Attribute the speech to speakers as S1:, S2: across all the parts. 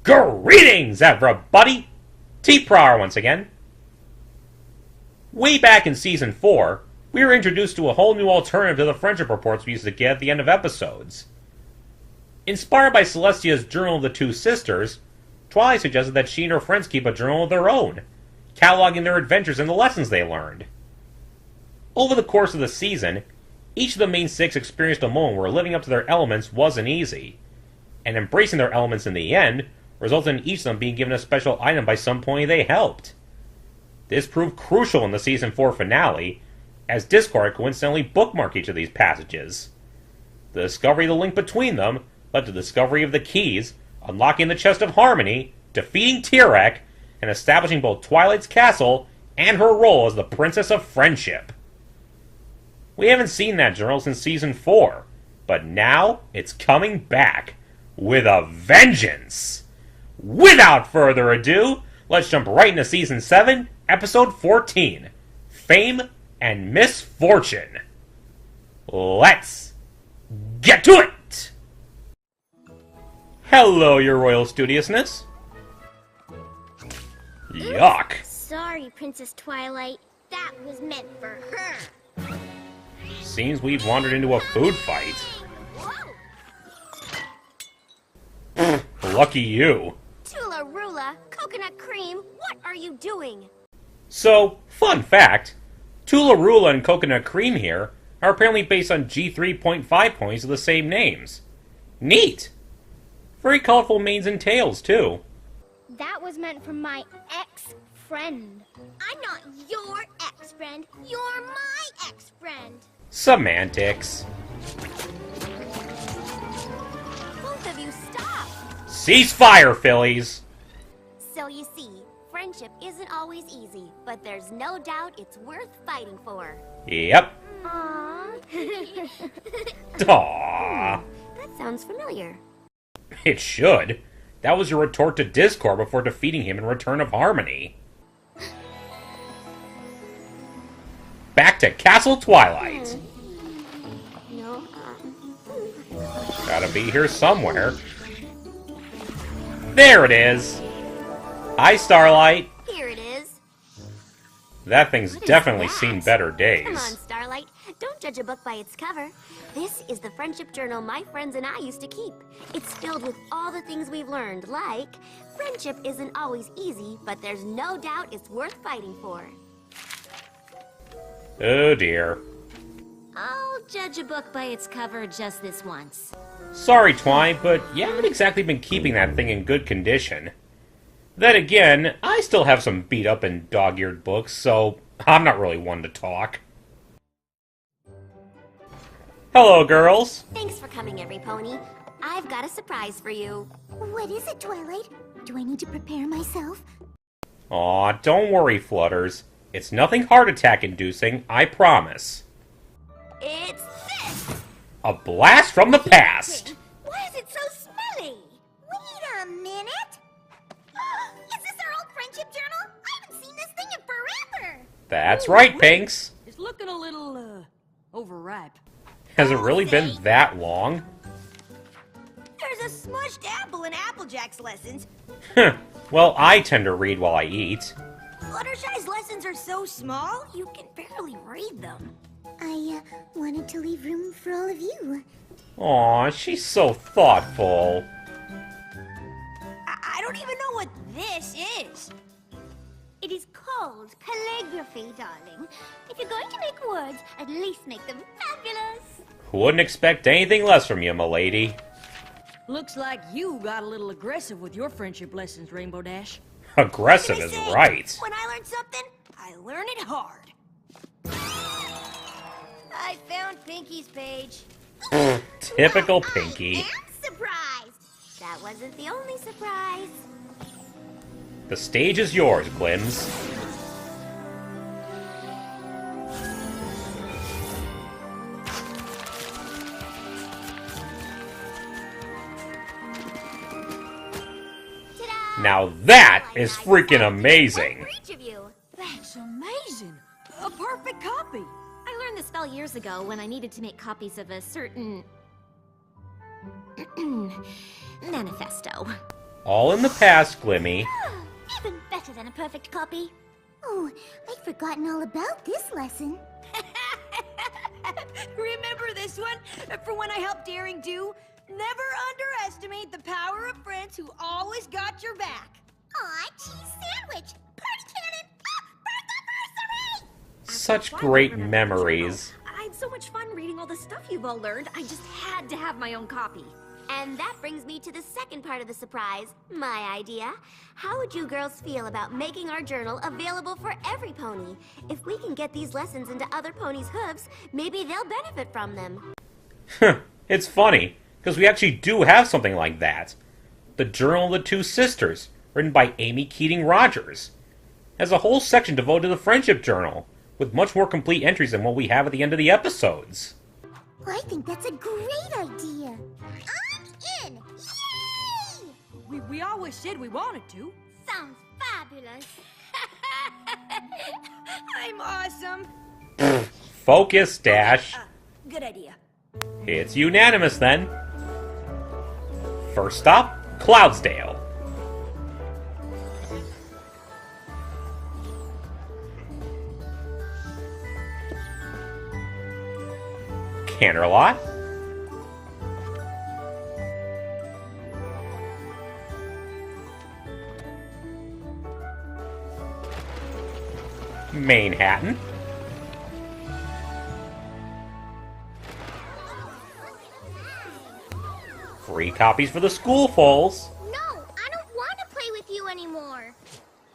S1: Greetings, everybody! T-Prar once again. Way back in Season 4, we were introduced to a whole new alternative to the friendship reports we used to get at the end of episodes. Inspired by Celestia's Journal of the Two Sisters, Twilight suggested that she and her friends keep a journal of their own, cataloging their adventures and the lessons they learned. Over the course of the season, each of the main six experienced a moment where living up to their elements wasn't easy, and embracing their elements in the end resulted in each of them being given a special item by some pony they helped. This proved crucial in the Season 4 finale, as Discord coincidentally bookmarked each of these passages. The discovery of the link between them led to the discovery of the keys, unlocking the Chest of Harmony, defeating Tyrek, and establishing both Twilight's castle and her role as the Princess of Friendship. We haven't seen that journal since Season 4, but now it's coming back with a vengeance! Without further ado, let's jump right into Season 7, Episode 14, Fame and Misfortune. Let's get to it! Hello, your royal studiousness. Yuck.
S2: Sorry, Princess Twilight. That was meant for her.
S1: Seems we've wandered into a food fight. Lucky you.
S2: Tula Rula, coconut cream, what are you doing?
S1: So, fun fact, Tula Rula and Coconut Cream here are apparently based on G3.5 ponies of the same names. Neat! Very colorful manes and tails, too.
S2: That was meant for my ex-friend. I'm not your ex-friend. You're my ex-friend.
S1: Semantics.
S2: Both of you stop.
S1: Cease fire, fillies!
S2: So you see, friendship isn't always easy, but there's no doubt it's worth fighting for.
S1: Yep.
S2: Aww.
S1: Aww.
S2: That sounds familiar.
S1: It should. That was your retort to Discord before defeating him in Return of Harmony. Back to Castle Twilight.
S2: No,
S1: Gotta be here somewhere. There it is! Hi, Starlight!
S2: Here it is.
S1: That thing's
S2: What is
S1: definitely
S2: that?
S1: seen better days.
S2: Come on, Starlight. Don't judge a book by its cover. This is the friendship journal my friends and I used to keep. It's filled with all the things we've learned, like friendship isn't always easy, but there's no doubt it's worth fighting for.
S1: Oh dear.
S2: I'll judge a book by its cover just this once.
S1: Sorry, Twine, but you haven't exactly been keeping that thing in good condition. Then again, I still have some beat-up and dog-eared books, so I'm not really one to talk. Hello, girls.
S2: Thanks for coming, everypony. I've got a surprise for you. What is it, Twilight? Do I need to prepare myself?
S1: Aw, don't worry, Flutters. It's nothing heart attack-inducing, I promise.
S2: It's this!
S1: A blast from the past!
S2: Why is it so smelly? Wait a minute! Is this our old friendship journal? I haven't seen this thing in forever!
S1: That's right, Pinks.
S3: It's looking a little, overripe.
S1: Has it really been that long?
S4: There's a smushed apple in Applejack's lessons.
S1: Well, I tend to read while I eat.
S4: Fluttershy's lessons are so small, you can barely read them.
S2: I wanted to leave room for all of you.
S1: Aw, she's so thoughtful.
S4: I don't even know what this is.
S2: It is called calligraphy, darling. If you're going to make words, at least make them fabulous.
S1: Wouldn't expect anything less from you, m'lady.
S3: Looks like you got a little aggressive with your friendship lessons, Rainbow Dash.
S1: Aggressive
S4: They
S1: is
S4: say,
S1: right.
S4: When I learn something, I learn it hard. I found Pinky's page.
S1: Typical Pinky.
S2: I'm surprised. That wasn't the only surprise.
S1: The stage is yours, Glims.
S2: Ta-da!
S1: Now that is freaking amazing.
S2: For each of you.
S3: That's amazing. A perfect copy.
S2: I learned this spell years ago when I needed to make copies of a certain manifesto.
S1: all in the past, Glimmy.
S2: Even better than a perfect copy. Oh, I'd forgotten all about this lesson.
S4: Remember this one? For when I helped Daring do? Never underestimate the power of friends who always got your back.
S2: Aw, cheese sandwich! Party cannon! Ah, birthday!
S1: Such great memories.
S5: I had so much fun reading all the stuff you've all learned, I just had to have my own copy.
S2: And that brings me to the second part of the surprise, my idea. How would you girls feel about making our journal available for every pony? If we can get these lessons into other ponies' hooves, maybe they'll benefit from them.
S1: It's funny, because we actually do have something like that. The Journal of the Two Sisters, written by Amy Keating Rogers, has a whole section devoted to the Friendship Journal, with much more complete entries than what we have at the end of the episodes.
S2: I think that's a great idea. I'm in! Yay!
S3: We always said we wanted to.
S2: Sounds fabulous.
S4: I'm awesome.
S1: Focus, Dash.
S4: Good idea.
S1: It's unanimous, then. First stop, Cloudsdale. Canterlot. Manhattan. Free copies for the schoolfuls.
S2: No, I don't want to play with you anymore.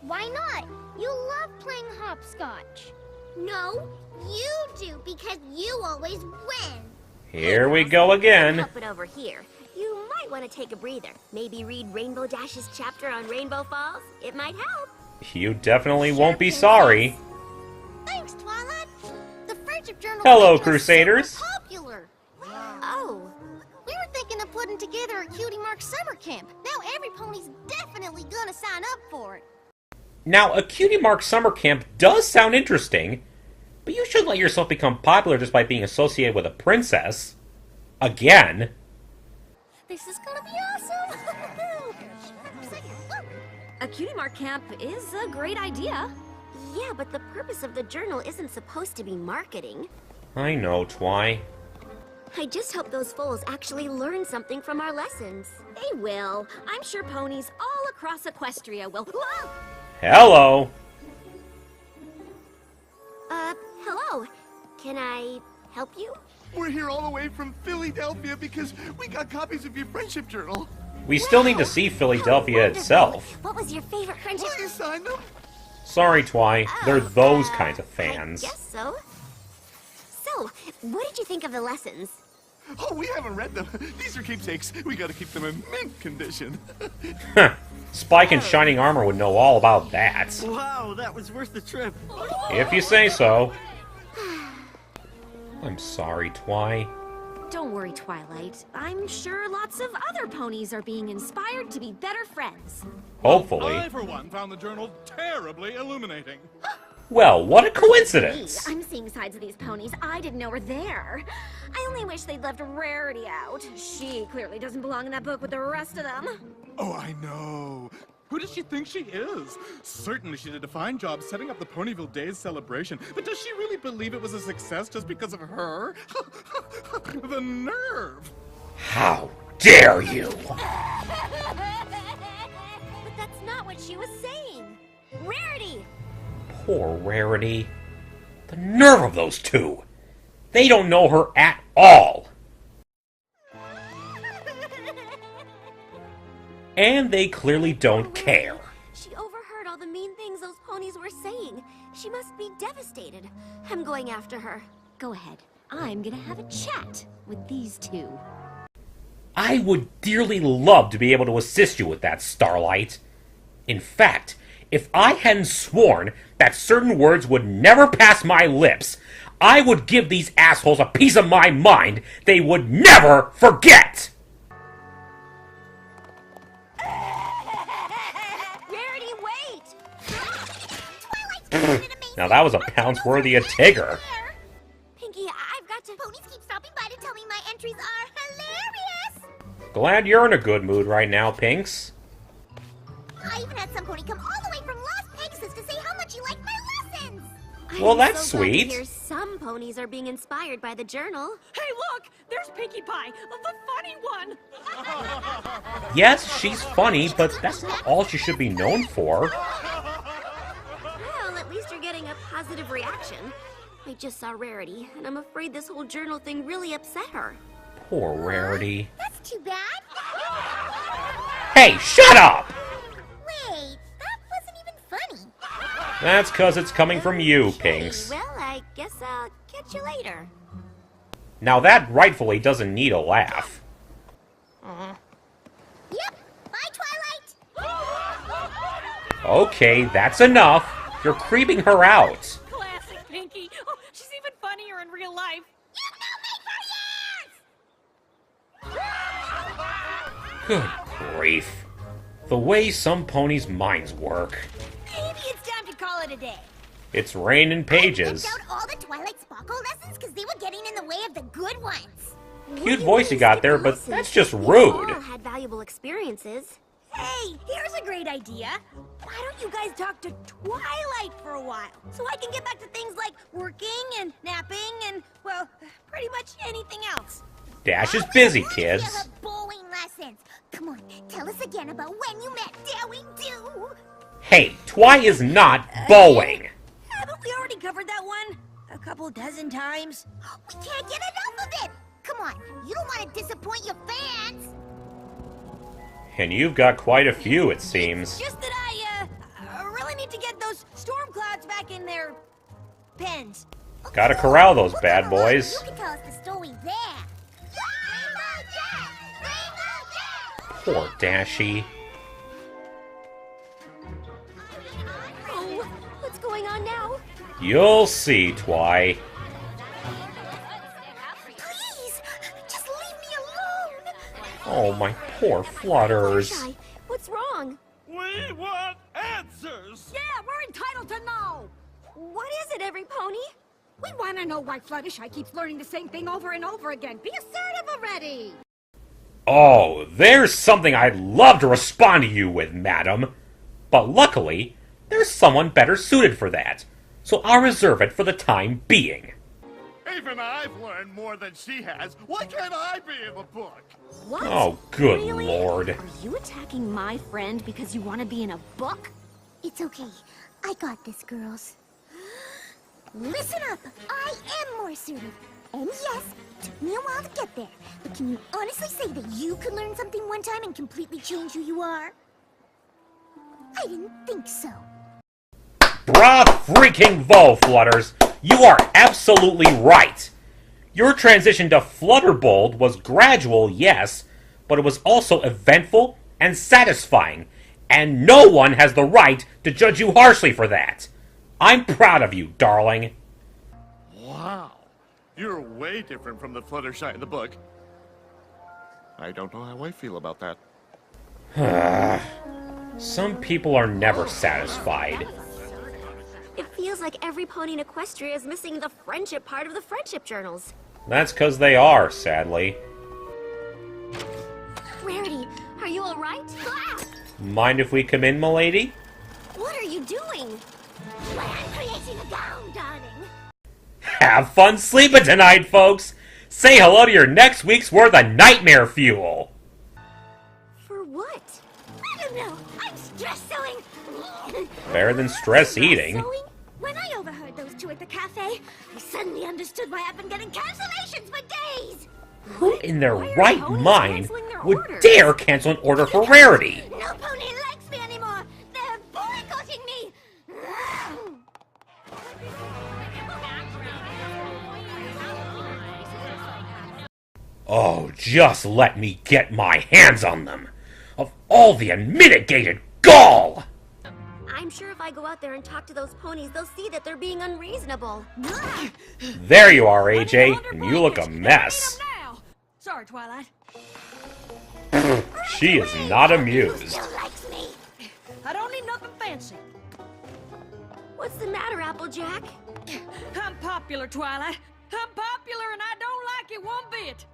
S2: Why not? You love playing hopscotch. No, you do, because you always win.
S1: Here we go again.
S2: Help it over here. You might want to take a breather. Maybe read Rainbow Dash's chapter on Rainbow Falls. It might help.
S1: You definitely won't be sorry.
S2: Thanks, Twilight. The Friendship Journal.
S1: Hello,
S2: is
S1: Crusaders.
S2: super popular. Oh. We were thinking of putting together a Cutie Mark summer camp. Now every pony's definitely gonna sign up for it.
S1: Now, a Cutie Mark summer camp does sound interesting, but you shouldn't let yourself become popular just by being associated with a princess. Again.
S2: This is gonna be awesome.
S5: A cutie mark camp is a great idea.
S2: Yeah, but the purpose of the journal isn't supposed to be marketing.
S1: I know, Twy.
S2: I just hope those foals actually learn something from our lessons.
S5: They will. I'm sure ponies all across Equestria will. Whoa!
S1: Hello.
S2: Hello. Can I help you?
S6: We're here all the way from Philadelphia because we got copies of your friendship journal.
S1: We still need to see Philadelphia itself.
S2: What was your favorite friendship?
S6: Will you sign them?
S1: Sorry, Twy. They're those kinds of
S2: I
S1: fans.
S2: guess so. So, what did you think of the lessons?
S6: Oh, we haven't read them. These are keepsakes. We gotta keep them in mint condition.
S1: Spike in shining armor would know all about that.
S7: Wow, that was worth the trip.
S1: If you say so. I'm sorry, Twy.
S5: Don't worry, Twilight. I'm sure lots of other ponies are being inspired to be better friends.
S1: Hopefully.
S8: I, for one, found the journal terribly illuminating.
S1: Well, what a
S5: Gee,
S1: coincidence!
S5: I'm seeing sides of these ponies I didn't know were there. I only wish they'd left Rarity out. She clearly doesn't belong in that book with the rest of them.
S8: Oh, I know. Who does she think she is? Certainly she did a fine job setting up the Ponyville Days celebration, but does she really believe it was a success just because of her? The nerve!
S1: How dare you!
S2: But that's not what she was saying. Rarity!
S1: Poor Rarity. The nerve of those two! They don't know her at all! And they clearly don't care.
S2: She overheard all the mean things those ponies were saying. She must be devastated. I'm going after her.
S5: Go ahead. I'm gonna have a chat with these two.
S1: I would dearly love to be able to assist you with that, Starlight. In fact, if I hadn't sworn that certain words would never pass my lips, I would give these assholes a piece of my mind they would never forget!
S2: Rarity, wait! Twilight's doing an amazing
S1: Now that was a pounce worthy of Tigger.
S2: Pinky, I've got to... Ponies keep stopping by to tell me my entries are hilarious!
S1: Glad you're in a good mood right now, Pinks. Well, that's
S2: so glad to
S1: sweet.
S2: hear some ponies are being inspired by the journal.
S4: Hey, look! There's Pinkie Pie, the funny one!
S1: Yes, she's funny, but that's not all she should be known for.
S2: Well, at least you're getting a positive reaction. I just saw Rarity, and I'm afraid this whole journal thing really upset her.
S1: Poor Rarity.
S5: That's too bad.
S1: Hey, shut up!
S5: Wait, that wasn't even funny.
S1: That's 'cause it's coming from you, Pinks.
S2: Well, I guess I'll catch you later.
S1: Now that rightfully doesn't need a laugh.
S5: Yep. Bye, Twilight.
S1: Okay, that's enough. You're creeping her out.
S4: Classic Pinkie! Oh, she's even funnier in real life!
S1: Good grief. The way some ponies' minds work.
S4: Maybe it's time to call it a day.
S1: It's raining pages.
S5: Picked out all the Twilight Sparkle lessons because they were getting in the way of the good ones.
S1: Cute voice you got there, but that's just
S2: We
S1: rude.
S2: all had valuable experiences.
S4: Hey, here's a great idea. Why don't you guys talk to Twilight for a while? So I can get back to things like working and napping and, well, pretty much anything else.
S1: Dash is busy,
S5: You
S1: kids.
S5: have bowling lessons. Come on, tell us again about when you met Daring Do.
S1: Hey, Twi is not bowing.
S4: Haven't we already covered that one? A couple dozen times?
S5: We can't get enough of it. Come on, you don't want to disappoint your fans.
S1: And you've got quite a few, it seems.
S4: Just that I really need to get those storm clouds back in their pens.
S1: Gotta corral those bad boys.
S5: You can tell us the story there. Rainbow Jack! Rainbow Jack!
S1: Poor Dashy.
S2: Oh, what's going on now?
S1: You'll see, Twi.
S5: Please, just leave me alone.
S1: Oh, my poor flutters.
S2: Shy, what's wrong?
S6: We want answers!
S3: Yeah, we're entitled to know.
S2: What is it, every pony?
S3: We want to know why Fluttershy keeps learning the same thing over and over again. Be assertive already.
S1: Oh, there's something I'd love to respond to you with, madam. But luckily, there's someone better suited for that. So I'll reserve it for the time being.
S6: Even I've learned more than she has. Why can't I be in the book?
S2: What?
S1: Oh, good
S2: Really?
S1: lord.
S2: Are you attacking my friend because you want to be in a book?
S5: It's okay. I got this, girls. Listen up. I am more assertive. And yes, it took me a while to get there. But can you honestly say that you could learn something one time and completely change who you are? I didn't think so.
S1: Bra freaking vo, Flutters! You are absolutely right! Your transition to Flutterbolt was gradual, yes, but it was also eventful and satisfying, and no one has the right to judge you harshly for that. I'm proud of you, darling.
S6: Wow. You're way different from the Fluttershy in the book. I don't know how I feel about that.
S1: Some people are never satisfied.
S2: It feels like every pony in Equestria is missing the friendship part of the friendship journals.
S1: That's 'cause they are, sadly.
S2: Rarity, are you alright? Ah!
S1: Mind if we come in, milady?
S2: What are you doing?
S5: Well, I'm creating a gown, darling.
S1: Have fun sleeping tonight, folks! Say hello to your next week's worth of nightmare fuel!
S2: For what?
S5: I don't know. I'm stress sewing.
S1: Better than stress eating.
S5: Sewing? When I overheard those two at the cafe, I suddenly understood why I've been getting cancellations for days.
S1: Who in their
S2: Why are
S1: right
S2: ponies
S1: mind
S2: canceling their
S1: would
S2: orders?
S1: dare cancel an order for Rarity?
S5: No pony likes me anymore. They're boycotting me.
S1: Oh, just let me get my hands on them! Of all the unmitigated gall!
S2: I'm sure if I go out there and talk to those ponies, they'll see that they're being unreasonable.
S1: There you are, AJ, and you look a mess.
S3: Now. Sorry, Twilight.
S1: She is not amused.
S5: Still likes me.
S3: I don't need nothing fancy.
S2: What's the matter, Applejack?
S3: I'm popular, Twilight. I'm popular and I don't like it one bit.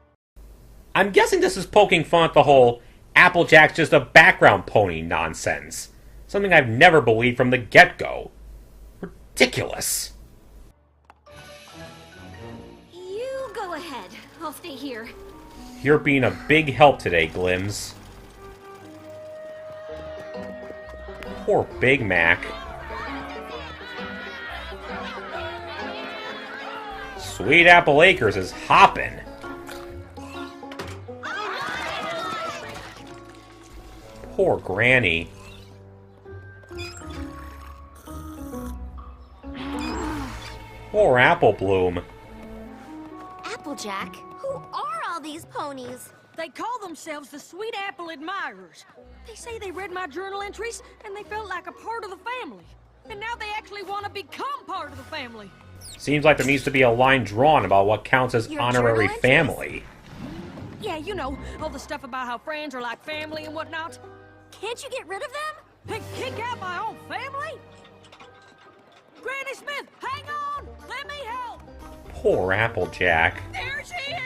S1: I'm guessing this is poking fun at the whole Applejack's just a background pony nonsense. Something I've never believed from the get-go. Ridiculous.
S4: I'll stay here.
S1: You're being a big help today, Glims. Poor Big Mac. Sweet Apple Acres is hopping. Poor Granny. Poor Apple Bloom.
S2: Applejack, who are all these ponies?
S3: They call themselves the Sweet Apple Admirers. They say they read my journal entries and they felt like a part of the family. And now they actually want to become part of the family.
S1: Seems like there needs to be a line drawn about what counts as
S2: Your
S1: honorary
S2: journal
S1: family.
S3: Yeah, you know, all the stuff about how friends are like family and whatnot.
S2: Can't you get rid of them?
S3: And kick out my own family? Granny Smith, hang on! Let me help!
S1: Poor Applejack.
S3: There she is!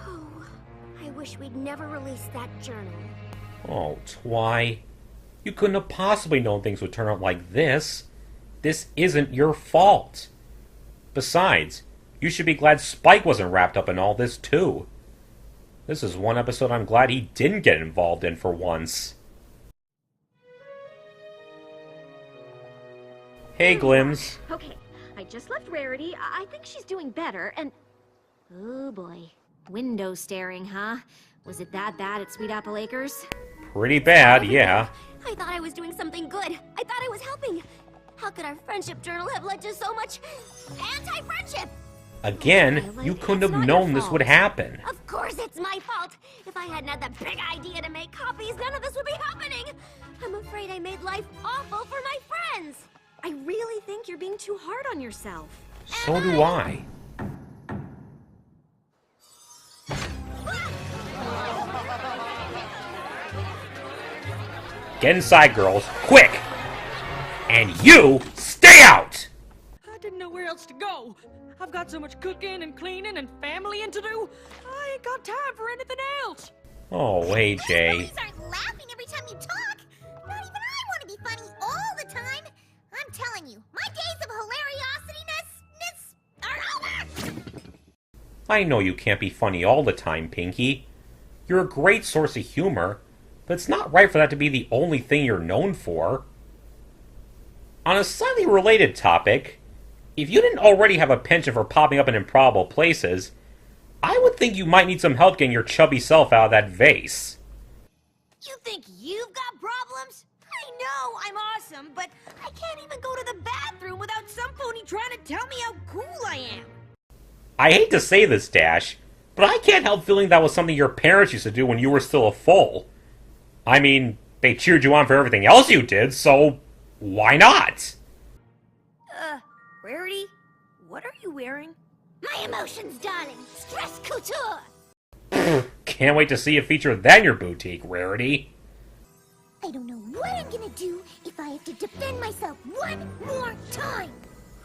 S2: Oh, I wish we'd never released that journal.
S1: Oh, Twy. You couldn't have possibly known things would turn out like this. This isn't your fault. Besides, you should be glad Spike wasn't wrapped up in all this, too. This is one episode I'm glad he didn't get involved in for once. Hey, Glims.
S4: Okay, I just left Rarity. I think she's doing better, and... Oh boy. Window staring, huh? Was it that bad at Sweet Apple Acres?
S1: Pretty bad, yeah.
S2: I thought I was doing something good. I thought I was helping. How could our friendship journal have led to so much anti-friendship?
S1: Again,
S2: Twilight,
S1: you couldn't
S2: that's
S1: have
S2: not
S1: known
S2: your
S1: this
S2: fault.
S1: would happen.
S2: Of course it's my fault. If I hadn't had the big idea to make copies, none of this would be happening. I'm afraid I made life awful for my friends.
S4: I really think you're being too hard on yourself.
S1: So do I. Get inside, girls. Quick! And you, stay out!
S3: I didn't know where else to go. I've got so much cooking and cleaning and familying to do. I ain't got time for anything else.
S1: Oh, AJ.
S5: Please aren't laughing every time you talk. Not even I want to be funny all the time. I'm telling you, my days of hilariosity-ness are over.
S1: I know you can't be funny all the time, Pinky. You're a great source of humor, but it's not right for that to be the only thing you're known for. On a slightly related topic, if you didn't already have a penchant for popping up in improbable places, I would think you might need some help getting your chubby self out of that vase.
S4: You think you've got problems? I know I'm awesome, but I can't even go to the bathroom without some pony trying to tell me how cool I am.
S1: I hate to say this, Dash, but I can't help feeling that was something your parents used to do when you were still a foal. I mean, they cheered you on for everything else you did, so why not?
S4: Rarity, what are you wearing?
S5: My emotions, darling. Stress couture.
S1: Can't wait to see you feature that in your boutique, Rarity.
S5: I don't know what I'm gonna do if I have to defend myself one more time.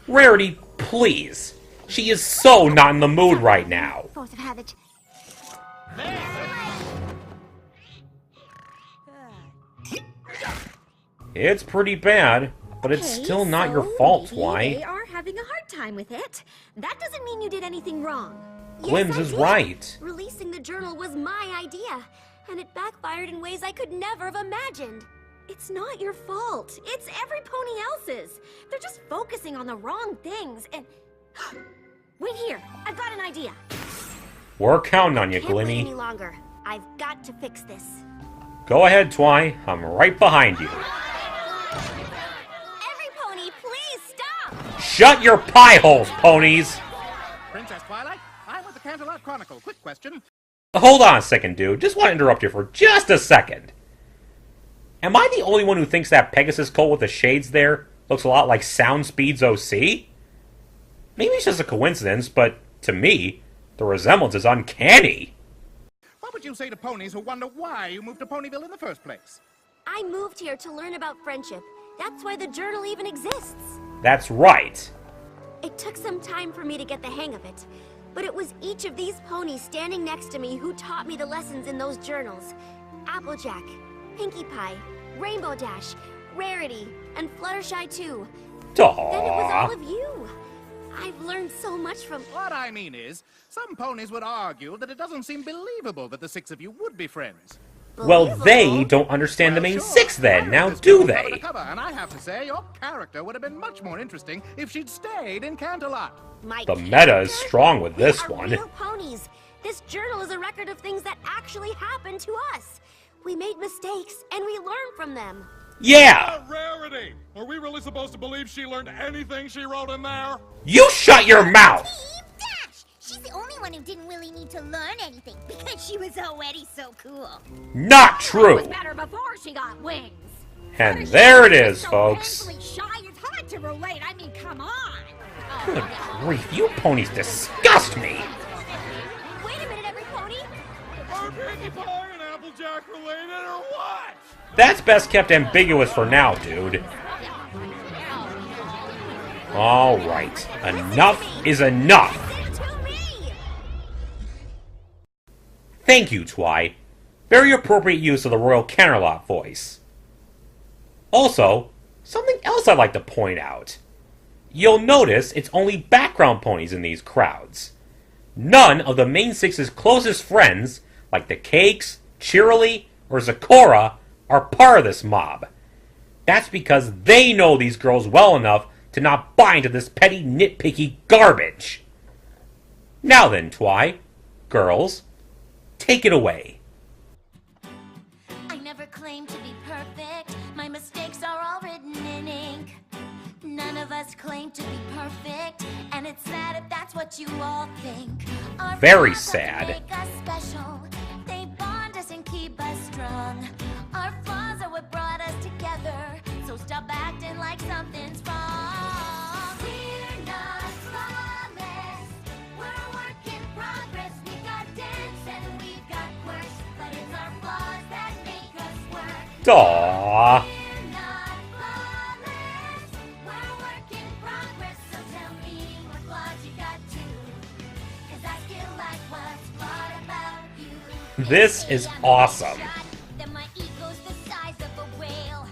S1: Rarity, please. She is so not in the mood right now.
S2: Force of habit.
S1: It's pretty bad, but it's still not your fault,
S4: They
S1: Twy.
S4: are having a hard time with it. That doesn't mean you did anything wrong.
S1: Glims
S2: I
S1: is
S2: did.
S1: right.
S2: Releasing the journal was my idea, and it backfired in ways I could never have imagined.
S4: It's not your fault. It's every pony else's. They're just focusing on the wrong things and... Wait here. I've got an idea.
S1: We're counting on you,
S2: Can't wait any
S1: Glimmy.
S2: longer. I've got to fix this.
S1: Go ahead, Twy. I'm right behind you.
S2: Every pony, please stop!
S1: Shut your pie holes, ponies!
S8: Princess Twilight, I'm with the Canterlot Chronicle. Quick question.
S1: Hold on a second, dude. Just want to interrupt you for just a second. Am I the only one who thinks that Pegasus colt with the shades there looks a lot like Soundspeed's OC? Maybe it's just a coincidence, but to me, the resemblance is uncanny.
S8: What would you say to ponies who wonder why you moved to Ponyville in the first place?
S2: I moved here to learn about friendship. That's why the journal even exists.
S1: That's right.
S2: It took some time for me to get the hang of it, but it was each of these ponies standing next to me who taught me the lessons in those journals. Applejack, Pinkie Pie, Rainbow Dash, Rarity, and Fluttershy too. Then it was
S1: Aww.
S2: all of you. I've learned so much from...
S8: What I mean is, some ponies would argue that it doesn't seem believable that the 6 of you would be friends.
S1: Well, they
S2: Believable.
S1: don't understand the main
S8: Sure,
S1: 6 then,
S8: I
S1: now
S8: read this
S1: do
S8: book cover
S1: they?
S8: to cover, and I have to say, your character would have been much more interesting if she'd stayed in Canterlot.
S2: My
S1: The meta is
S2: character?
S1: strong with this
S2: We are
S1: one.
S2: real ponies. This journal is a record of things that actually happened to us. We made mistakes, and we learned from them.
S1: Yeah!
S8: Rarity! Are we really supposed to believe she learned anything she wrote in there?
S1: You shut your mouth!
S5: Team Dash! She's the only one who didn't really need to learn anything because she was already so cool.
S1: Not
S3: It
S1: true!
S3: was better before she got wings.
S1: And there it is,
S3: So
S1: folks.
S3: painfully shy, it's hard to relate. I mean, come on.
S1: Good grief, you ponies disgust me!
S2: Wait a minute, every pony.
S8: Are Pinkie Pie and Applejack related or what?
S1: That's best kept ambiguous for now, dude. Alright, enough is enough!
S2: Listen to me.
S1: Thank you, Twi. Very appropriate use of the Royal Canterlot voice. Also, something else I'd like to point out. You'll notice it's only background ponies in these crowds. None of the main 6's closest friends, like the Cakes, Cheerilee, or Zecora, are part of this mob. That's because they know these girls well enough to not buy into this petty, nitpicky garbage. Now then, Twi, girls, take it away.
S9: I never claimed to be perfect. My mistakes are all written in ink. None of us claim to be perfect, and it's sad if that's what you all think. Our
S1: Very
S9: flaws
S1: sad.
S9: make us special. They bond us and keep us strong. Our flaws are what brought us together. So stop acting like something's wrong. We're not flawless. We're a work in progress. We got dents and we've got quirks, but it's our flaws that make us work.
S1: Aww.
S9: We're not flawless. We're a work in progress. So tell me what flaws you got too. 'Cause I still like what's flawed about you.
S1: This is awesome.
S9: Then my ego's the size of a whale.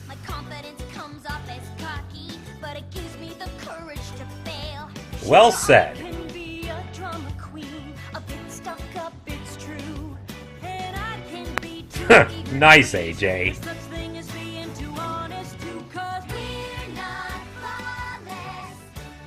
S9: My confidence comes off as cocky, but it gives me the courage to fail.
S1: Well said.
S9: Can be a drama queen, a bit stuck up, it's true. And I can be too
S1: Nice, AJ.
S9: such thing as being too honest too, 'cause we're not flawless.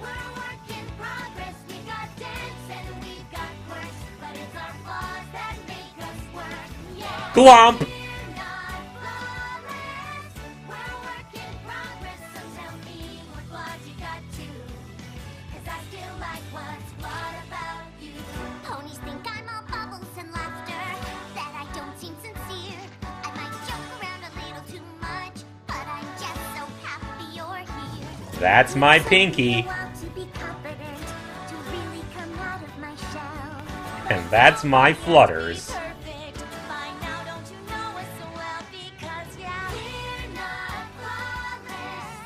S9: We're a work in progress. We got dents and we've got quirks, but it's our flaws that make us work. Yeah.
S1: Glomp!
S9: We're not flawless. We're a work in progress. So tell me what flaws you got too. 'Cause I still like what's flawed about you.
S5: Ponies think I'm all bubbles and laughter, that I don't seem sincere. I might joke around a little too much, but I'm just so happy you're here.
S1: That's my Pinky.
S5: I want to be confident, to really come out of my shell.
S1: And that's my Flutters.
S9: Perfect. By now, don't you know us so well? Because, yeah, we're not flawless.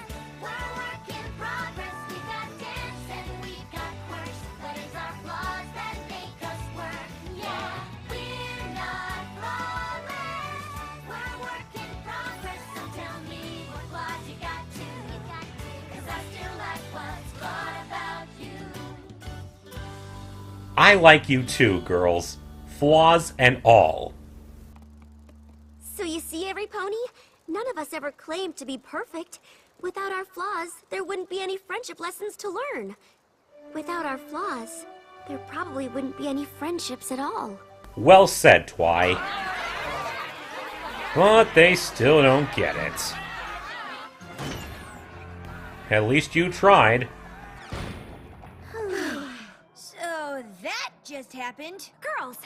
S9: We're a work in progress. We got dents and we got quirks, but it's our flaws that make us work. Yeah, we're not flawless. We're a work in progress. So tell me what flaws you got too. 'Cause I still like what's flawed about you.
S1: I like you too, girls. Flaws and all.
S2: So you see, every pony? None of us ever claimed to be perfect. Without our flaws, there wouldn't be any friendship lessons to learn. Without our flaws, there probably wouldn't be any friendships at all.
S1: Well said, Twi. But they still don't get it. At least you tried.
S4: So that just happened.
S3: Girls,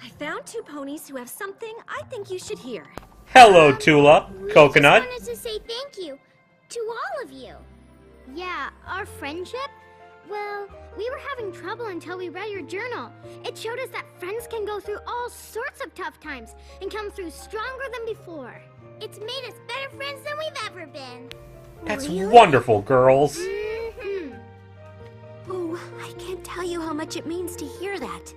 S3: I found 2 ponies who have something I think you should hear.
S1: Hello, Tula. Coconut.
S5: I just wanted to say thank you to all of you. Yeah, our friendship? Well, we were having trouble until we read your journal. It showed us that friends can go through all sorts of tough times and come through stronger than before. It's made us better friends than we've ever been.
S1: That's
S2: Really?
S1: wonderful, girls.
S5: Mm-hmm.
S2: Oh, I can't tell you how much it means to hear that.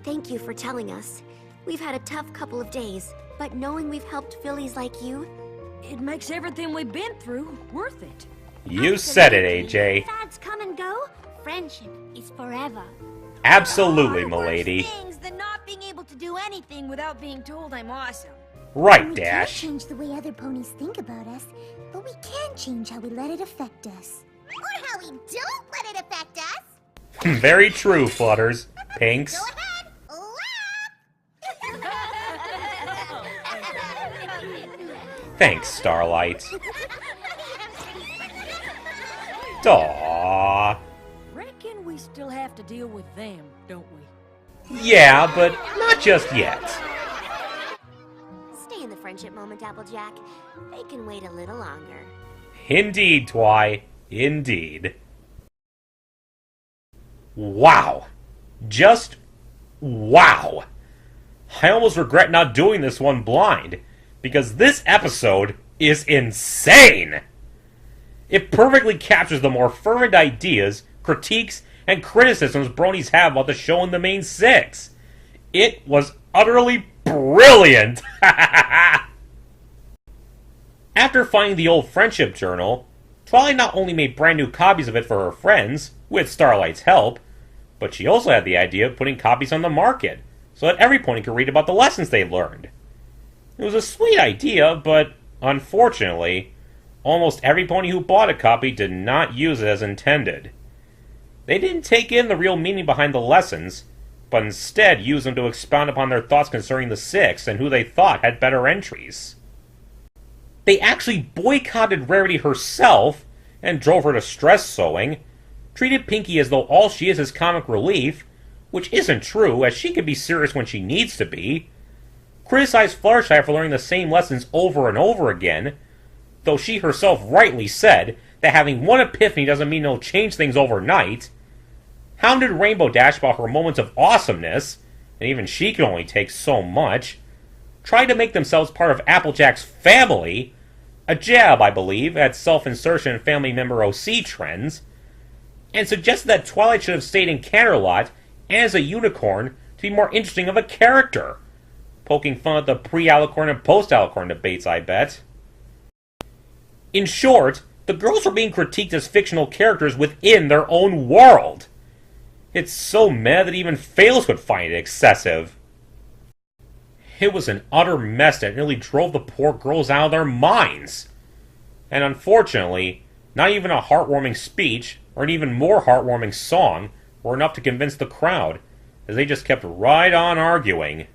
S2: Thank you for telling us. We've had a tough couple of days, but knowing we've helped fillies like you,
S3: It makes everything we've been through worth it.
S1: You said it, AJ.
S2: Fads come and go. Friendship is forever.
S1: Absolutely,
S4: Worse
S1: milady.
S4: things than not being able to do anything without being told I'm awesome.
S1: Right,
S5: We can't
S1: Dash.
S5: change the way other ponies think about us, but we can change how we let it affect us.
S9: Or how we don't let it affect us.
S1: Very true, Flutters. Pinks.
S9: Go ahead, laugh.
S1: Thanks, Starlight. Aww.
S3: Reckon we still have to deal with them, don't we?
S1: Yeah, but not just yet.
S2: Stay in the friendship moment, Applejack. They can wait a little longer.
S1: Indeed, Twi. Indeed. Wow. Just wow. I almost regret not doing this one blind, because this episode is insane. It perfectly captures the more fervent ideas, critiques, and criticisms bronies have about the show in the main six. It was utterly brilliant. After finding the old friendship journal, Twilight not only made brand new copies of it for her friends, with Starlight's help, but she also had the idea of putting copies on the market, so that every pony could read about the lessons they'd learned. It was a sweet idea, but unfortunately, almost every pony who bought a copy did not use it as intended. They didn't take in the real meaning behind the lessons, but instead used them to expound upon their thoughts concerning the six and who they thought had better entries. They actually boycotted Rarity herself and drove her to stress sewing, treated Pinkie as though all she is comic relief, which isn't true, as she can be serious when she needs to be, criticized Fluttershy for learning the same lessons over and over again, though she herself rightly said that having one epiphany doesn't mean it'll change things overnight, hounded Rainbow Dash about her moments of awesomeness, and even she can only take so much, tried to make themselves part of Applejack's family, a jab, I believe, at self-insertion and family member OC trends, and suggested that Twilight should have stayed in Canterlot as a unicorn to be more interesting of a character, poking fun at the pre-alicorn and post-alicorn debates, I bet. In short, the girls are being critiqued as fictional characters within their own world. It's so meh that even Fails would find it excessive. It was an utter mess that nearly drove the poor girls out of their minds. And unfortunately, not even a heartwarming speech, or an even more heartwarming song, were enough to convince the crowd, as they just kept right on arguing.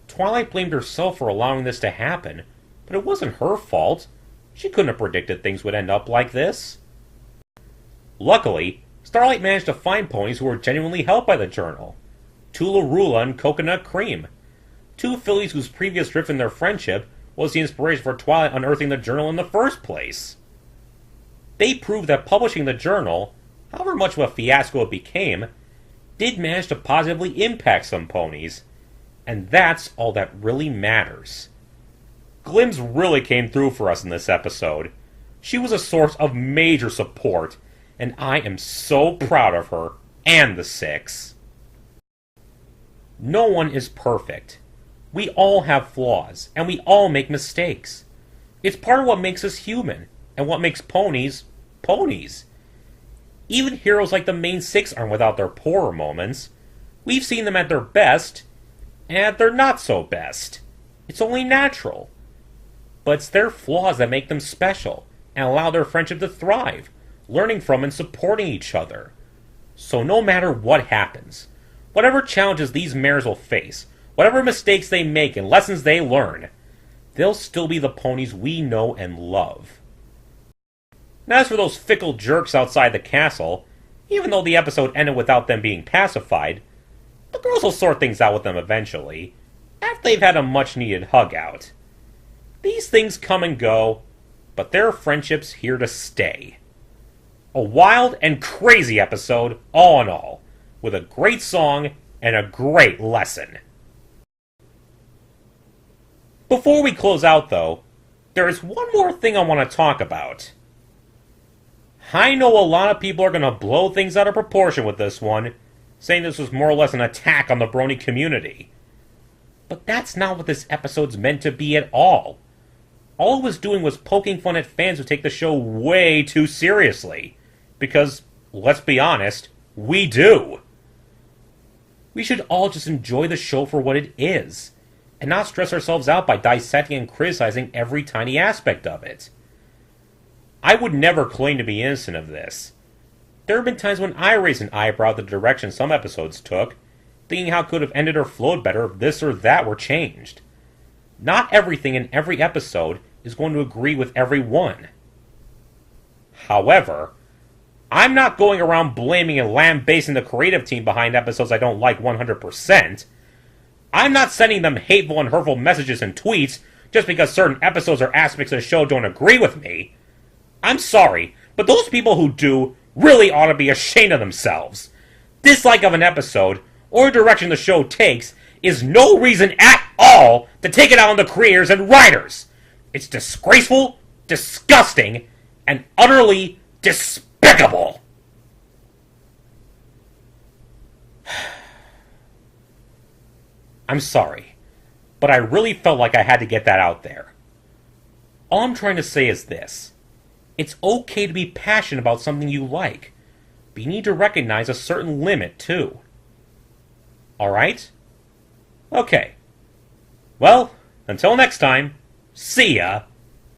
S1: Twilight blamed herself for allowing this to happen, but it wasn't her fault. She couldn't have predicted things would end up like this. Luckily, Starlight managed to find ponies who were genuinely helped by the journal. Tula Rula and Coconut Cream, two fillies whose previous drift in their friendship was the inspiration for Twilight unearthing the journal in the first place. They proved that publishing the journal, however much of a fiasco it became, did manage to positively impact some ponies, and that's all that really matters. Glims really came through for us in this episode. She was a source of major support, and I am so proud of her and the six. No one is perfect. We all have flaws, and we all make mistakes. It's part of what makes us human, and what makes ponies, ponies. Even heroes like the main six aren't without their poorer moments. We've seen them at their best, and at their not-so-best. It's only natural. But it's their flaws that make them special, and allow their friendship to thrive, learning from and supporting each other. So no matter what happens, whatever challenges these mares will face, whatever mistakes they make and lessons they learn, they'll still be the ponies we know and love. And as for those fickle jerks outside the castle, even though the episode ended without them being pacified, the girls will sort things out with them eventually, after they've had a much-needed hug-out. These things come and go, but their friendship's here to stay. A wild and crazy episode, all in all, with a great song and a great lesson. Before we close out, though, there is one more thing I want to talk about. I know a lot of people are going to blow things out of proportion with this one, saying this was more or less an attack on the brony community. But that's not what this episode's meant to be at all. all it was doing was poking fun at fans who take the show way too seriously. Because, let's be honest, we do. We should all just enjoy the show for what it is, and not stress ourselves out by dissecting and criticizing every tiny aspect of it. I would never claim to be innocent of this. There have been times when I raised an eyebrow at the direction some episodes took, thinking how it could have ended or flowed better if this or that were changed. Not everything in every episode is going to agree with everyone. However, I'm not going around blaming and lambasting the creative team behind episodes I don't like 100%. I'm not sending them hateful and hurtful messages and tweets just because certain episodes or aspects of the show don't agree with me. I'm sorry, but those people who do really ought to be ashamed of themselves. Dislike of an episode, or direction the show takes, is no reason at all to take it out on the creators and writers. It's disgraceful, disgusting, and utterly despicable. I'm sorry, but I really felt like I had to get that out there. All I'm trying to say is this. It's okay to be passionate about something you like, but you need to recognize a certain limit, too. Alright? Okay. Well, until next time, see ya!